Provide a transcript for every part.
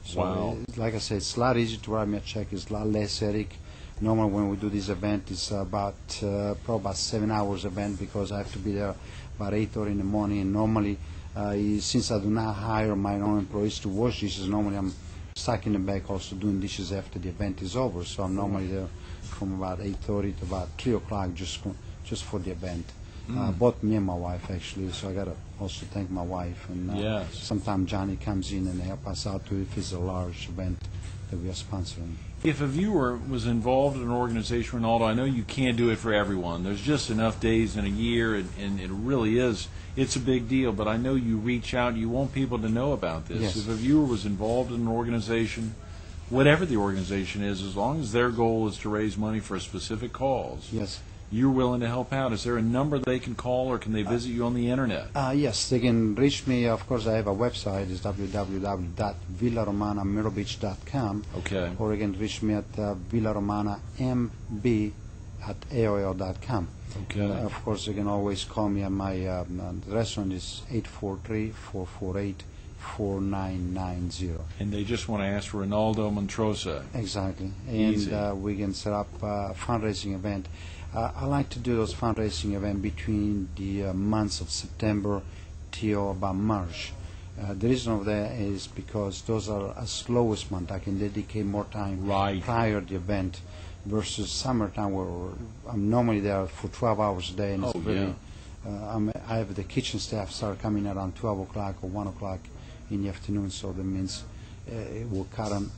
So, Wow. like I said, it's a lot easier to write me a check. It's a lot less headache. Normally, when we do this event, it's probably about 7 hours event because I have to be there about 8:30 in the morning. And normally, since I do not hire my own employees to wash dishes, normally I'm stuck in the back also doing dishes after the event is over. So I'm normally there from about 8:30 to about 3 o'clock just for the event. Both me and my wife, actually, so I got to also thank my wife. And Yes. sometimes Johnny comes in and help us out too if it's a large event that we are sponsoring. If a viewer was involved in an organization, Rinaldo, I know you can't do it for everyone. There's just enough days in a year, and it really is. It's a big deal, but I know you reach out. You want people to know about this. Yes. If a viewer was involved in an organization, whatever the organization is, as long as their goal is to raise money for a specific cause, Yes. you're willing to help out. Is there a number they can call, or can they visit you on the Internet? Yes, they can reach me. Of course, I have a website. It's www.villaromanamirrorbeach.com. Okay. Or you can reach me at villaromanamb@aol.com. Okay. Of course, you can always call me at my the restaurant is 843-448-4990. And they just want to ask for Rinaldo Montrosse. Exactly. Easy. And we can set up a fundraising event. I like to do those fundraising events between the months of September till about March. The reason of that is because those are the slowest month. I can dedicate more time Right. prior to the event versus summertime where I'm normally there for 12 hours a day. And Oh, it's really, I have the kitchen staff start coming around 12 o'clock or 1 o'clock in the afternoon, so that means it will cut on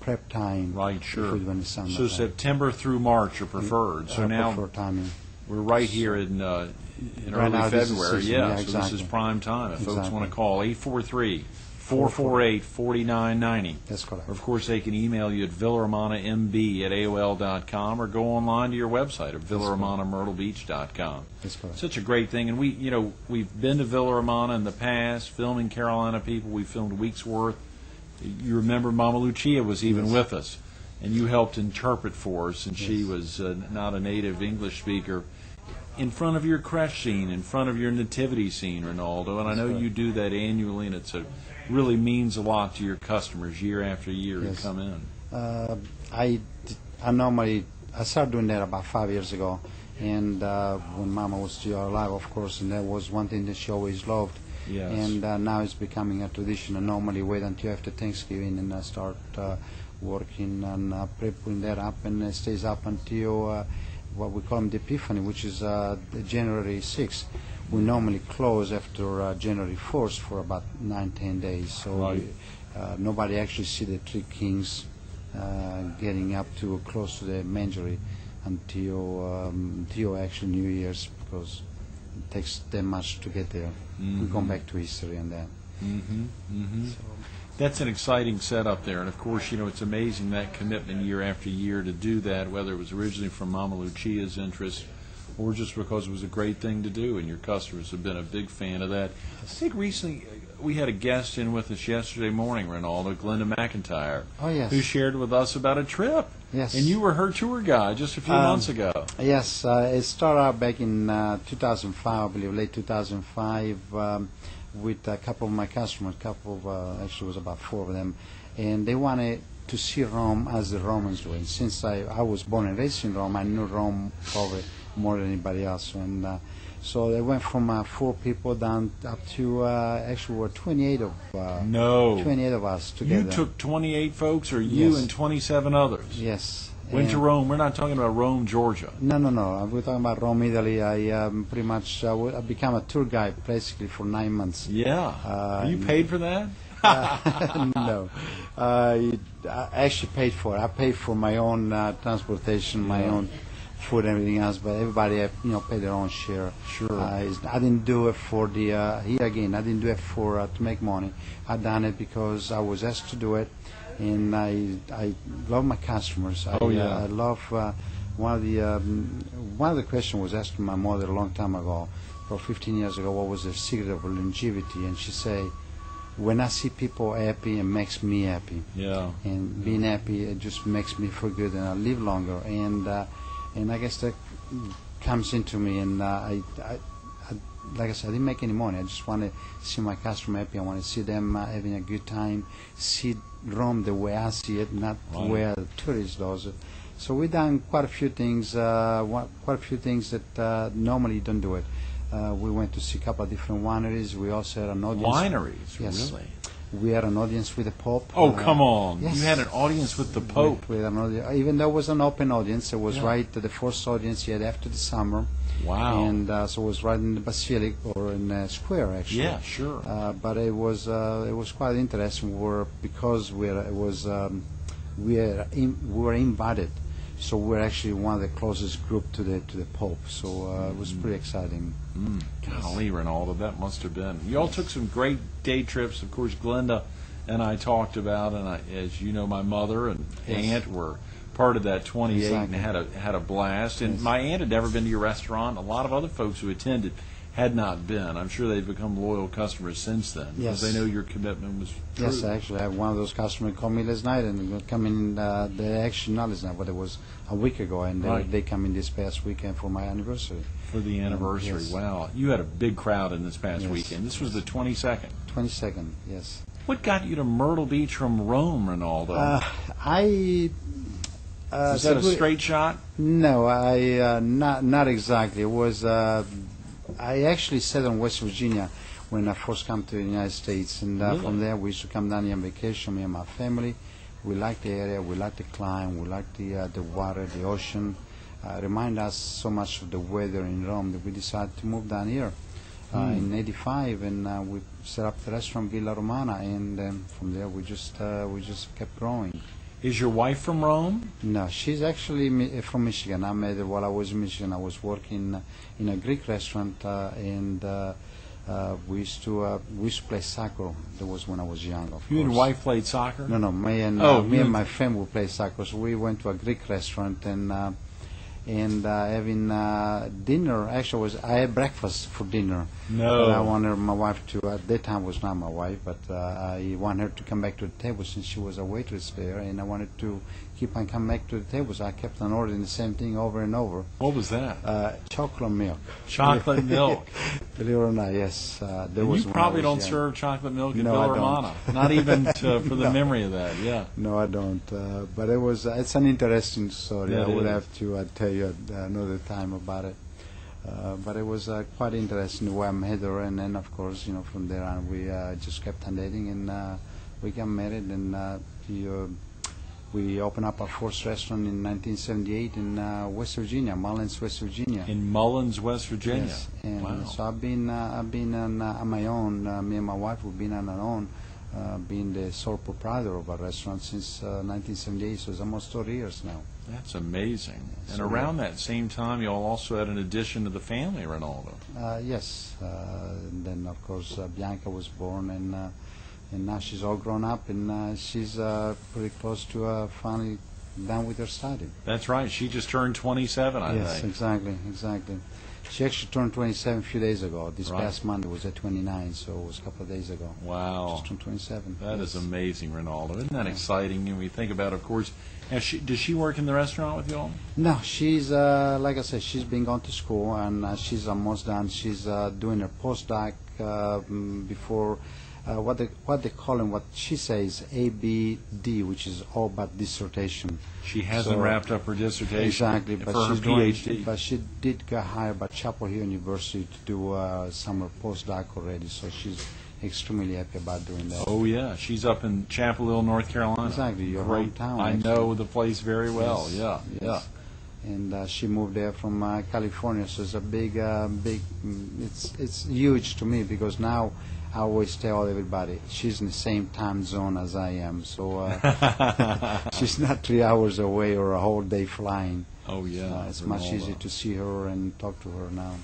prep time. Right, sure. When it's So summertime. September through March are preferred. So now prefer timing. we're right here in Right early now, this is February. season, Yeah, yeah, so this is exactly. prime time. If folks Exactly. want to call 843-448-4990. That's correct. Or, of course, they can email you at villaromanamb@aol.com or go online to your website at villaromanamyrtlebeach.com. That's correct. Such a great thing. And we've been to Villa Romana in the past, filming Carolina people. We filmed Weeks Worth. You remember Mama Lucia was even Yes. with us, and you helped interpret for us, and she Yes. was not a native English speaker. In front of your creche scene, in front of your nativity scene, Rinaldo, and I know That's you do that annually, and really means a lot to your customers year after year Yes. who come in. I started doing that about 5 years ago, and when Mama was still alive, of course, and that was one thing that she always loved. Yes. And now it's becoming a tradition. I normally wait until after Thanksgiving and I start working and putting that up, and it stays up until what we call the Epiphany, which is January 6th. We normally close after January 1st for about 9-10 days. So Right. nobody actually see the Three Kings getting up to close to the mangery until actually New Year's, because it takes that much to get there. We're going back to history and that. That's an exciting setup there, and of course, it's amazing that commitment year after year to do that, whether it was originally from Mama Lucia's interest or just because it was a great thing to do, and your customers have been a big fan of that. I think recently we had a guest in with us yesterday morning, Rinaldo, Glenda McIntyre, Oh, yes. who shared with us about a trip. Yes. And you were her tour guide just a few months ago. Yes, it started out back in 2005, I believe, late 2005, with a couple of my customers, actually it was about 4 of them, and they wanted to see Rome as the Romans do. And since I was born and raised in Rome, I knew Rome probably more than anybody else. And so they went from 4 people down up to actually we're 28 of 28 of us together. You took 28 folks, or you Yes. and 27 others? Yes. Went to And- Rome. We're not talking about Rome, Georgia. No. We're talking about Rome, Italy. I pretty much I became a tour guide basically for 9 months. Yeah. Are you paid for that? No, I actually paid for it. I paid for my own transportation, my own food, and everything else. But everybody, paid their own share. Sure. I didn't do it for the here again. I didn't do it for to make money. I done it because I was asked to do it, and I love my customers. I love one of the questions was asked to my mother a long time ago, about 15 years ago. What was the secret of longevity? And she said, when I see people happy, it makes me happy. Yeah. And being happy, it just makes me feel good, and I live longer. And I guess that comes into me. And like I said, I didn't make any money. I just want to see my customer happy. I want to see them having a good time, see Rome the way I see it, not the way a tourist does it. So we've done quite a few things, that normally you don't do it. We went to see a couple of different wineries. We also had an audience. Wineries, Yes. really? We had an audience with the Pope. Oh, come on. Yes. You had an audience with the Pope. We had an audience. Even though it was an open audience, it was Yeah. right the first audience he had after the summer. Wow. And so it was right in the Basilica, or in the square, actually. Yeah, sure. But it was quite interesting. Because we were invited, so we're actually one of the closest group to the Pope. So it was pretty exciting. Golly, Rinaldo, that must have been. You all took some great day trips. Of course, Glenda and I talked about, and as you know, my mother and aunt were part of that 28 Exactly. and had a blast. And my aunt had never been to your restaurant. A lot of other folks who attended had not been. I'm sure they've become loyal customers since then, because Yes. they know your commitment was true. Yes, actually, I have one of those customers call me last night, and come in. They actually not last night, but it was a week ago, and Right. they come in this past weekend for my anniversary. For the anniversary. Yes. Wow. You had a big crowd in this past Yes. weekend. This was the 22nd. 22nd, yes. What got you to Myrtle Beach from Rome, Rinaldo? I. Is that a straight shot? No, not exactly. It was. I actually settled in West Virginia when I first came to the United States, and Really? from there we used to come down here on vacation. Me and my family. We like the area. We like the climate. We like the water, the ocean. Remind us so much of the weather in Rome that we decided to move down here in '85, and we set up the restaurant Villa Romana, and from there we just kept growing. Is your wife from Rome? No, she's actually from Michigan. I met her while I was in Michigan. I was working in a Greek restaurant, and we used to play soccer. That was when I was young. Of You and your course. wife played soccer? No, me and you- my family would play soccer. So we went to a Greek restaurant and having dinner. Actually, I had breakfast for dinner. No. But I wanted my wife to. At that time, was not my wife, but I wanted her to come back to the table since she was a waitress there, and I wanted to keep on coming back to the table. So I kept on ordering the same thing over and over. What was that? Chocolate milk. Chocolate milk. Believe it or not, yes. That And was you when probably I don't was young. serve chocolate milk at No, Villa I don't. Romana. Not even for the memory of that, yeah. No, I don't. But it was. It's an interesting story. Yeah, I it would is. have to tell you another time about it. But it was quite interesting the way I met her, and then of course, from there on we just kept on dating, and we got married, and we opened up our first restaurant in 1978 in West Virginia, Mullins, West Virginia. In Mullins, West Virginia. Yes, and Wow. so I've been on my own. Me and my wife have been on our own, being the sole proprietor of our restaurant since 1978. So it's almost 30 years now. That's amazing. And So, around that same time, you all also had an addition to the family, Rinaldo. Yes, and then of course Bianca was born, and now she's all grown up, and she's pretty close to finally done with her study. That's right. She just turned 27, I Yes, think. exactly. She actually turned 27 a few days ago. This Right. past Monday was at 29, so it was a couple of days ago. Wow. Just turned 27. That is yes. amazing, Rinaldo. Isn't that exciting? And we think about, of course, does she work in the restaurant with you all? No, she's like I said, she's been going to school, and she's almost done. She's doing her postdoc before what they call him, what she says, ABD, which is all but dissertation. She hasn't So- wrapped up her dissertation Exactly, for but her she's doing. PhD. But she did get hired by Chapel Hill University to do summer postdoc already, so she's extremely happy about doing that. Oh, yeah. She's up in Chapel Hill, North Carolina. Exactly, your Great. hometown, I actually. know the place very well. Yes, Yeah, yes. yeah. And she moved there from California, so it's a big. It's huge to me because now I always tell everybody she's in the same time zone as I am, so she's not 3 hours away or a whole day flying. Oh, yeah. It's much Rinaldo. easier to see her and talk to her now.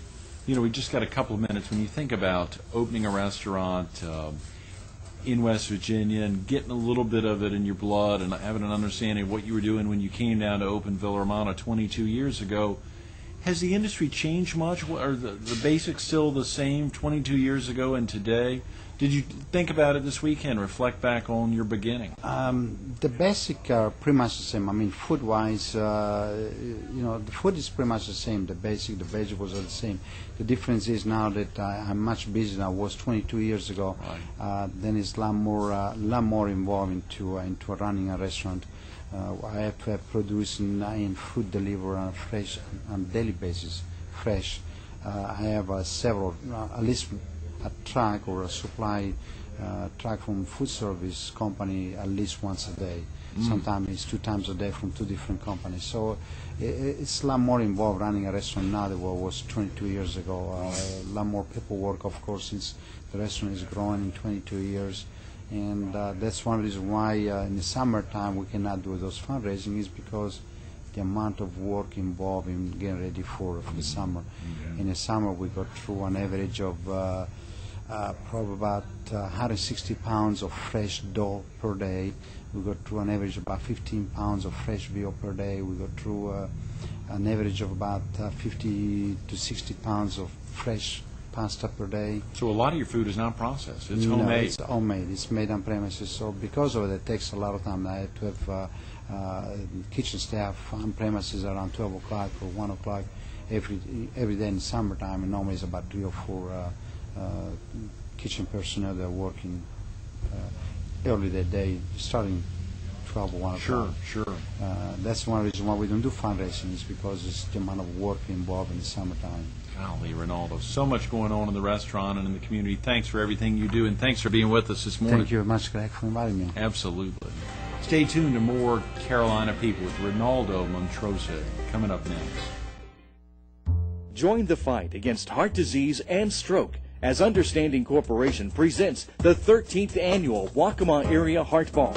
You know, we just got a couple of minutes. When you think about opening a restaurant in West Virginia and getting a little bit of it in your blood and having an understanding of what you were doing when you came down to open Villa Romana 22 years ago, has the industry changed much? Are the basics still the same 22 years ago and today? Did you think about it this weekend, reflect back on your beginning? The basic are pretty much the same. I mean, food-wise, the food is pretty much the same. The basic, the vegetables are the same. The difference is now that I'm much busier than I was 22 years ago. Right. Then it's a lot more involved into running a restaurant. I have to have produce and food delivered on a fresh, on daily basis, fresh. I have several, at least a truck or a supply truck from food service company at least once a day. Sometimes it's 2 times a day from 2 different companies. So it's a lot more involved running a restaurant now than what it was 22 years ago. A lot more paperwork, of course, since the restaurant is growing in 22 years. And that's one reason why in the summertime we cannot do those fundraising, is because the amount of work involved in getting ready for the summer. In the summer we go through an average of probably about 160 pounds of fresh dough per day. We go through an average of about 15 pounds of fresh veal per day. We go through an average of about 50 to 60 pounds of fresh pasta per day. So a lot of your food is not processed. It's No, homemade. it's homemade. It's made on premises. So because of it, it takes a lot of time. I have to have kitchen staff on premises around 12 o'clock or 1 o'clock every day in the summertime, and normally it's about 3 or 4 kitchen personnel that are working early that day, starting 12 or 1 o'clock. Sure. That's one reason why we don't do fundraising, is because it's the amount of work involved in the summertime. Golly, Rinaldo, so much going on in the restaurant and in the community. Thanks for everything you do, and thanks for being with us this morning. Thank you very much, Greg, for inviting me. Absolutely. Stay tuned to more Carolina People with Rinaldo Montrosse coming up next. Join the fight against heart disease and stroke as Understanding Corporation presents the 13th Annual Waccamaw Area Heart Ball.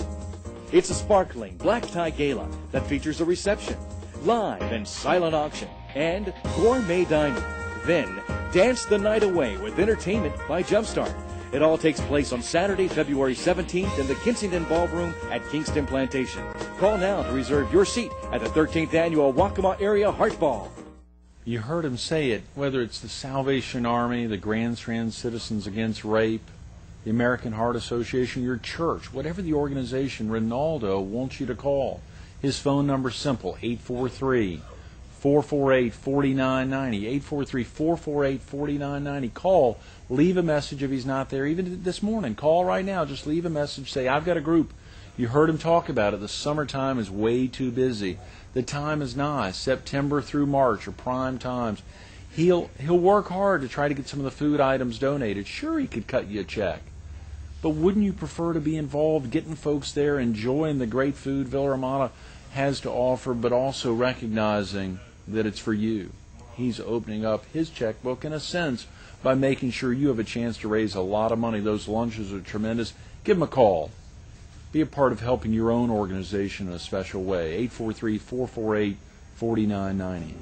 It's a sparkling black tie gala that features a reception, live and silent auction, and gourmet dining. Then, dance the night away with entertainment by Jumpstart. It all takes place on Saturday, February 17th in the Kensington Ballroom at Kingston Plantation. Call now to reserve your seat at the 13th Annual Waccamaw Area Heart Ball. You heard him say it, whether it's the Salvation Army, the Grand Strand Citizens Against Rape, the American Heart Association, your church, whatever the organization, Rinaldo wants you to call. His phone number's simple, 843-448-4990, 843-448-4990. Call, leave a message if he's not there. Even this morning, call right now, just leave a message, say, I've got a group. You heard him talk about it. The summertime is way too busy. The time is nigh. September through March are prime times. He'll work hard to try to get some of the food items donated. Sure, he could cut you a check. But wouldn't you prefer to be involved, getting folks there, enjoying the great food Villa Romana has to offer, but also recognizing that it's for you? He's opening up his checkbook, in a sense, by making sure you have a chance to raise a lot of money. Those lunches are tremendous. Give him a call. Be a part of helping your own organization in a special way. 843-448-4990.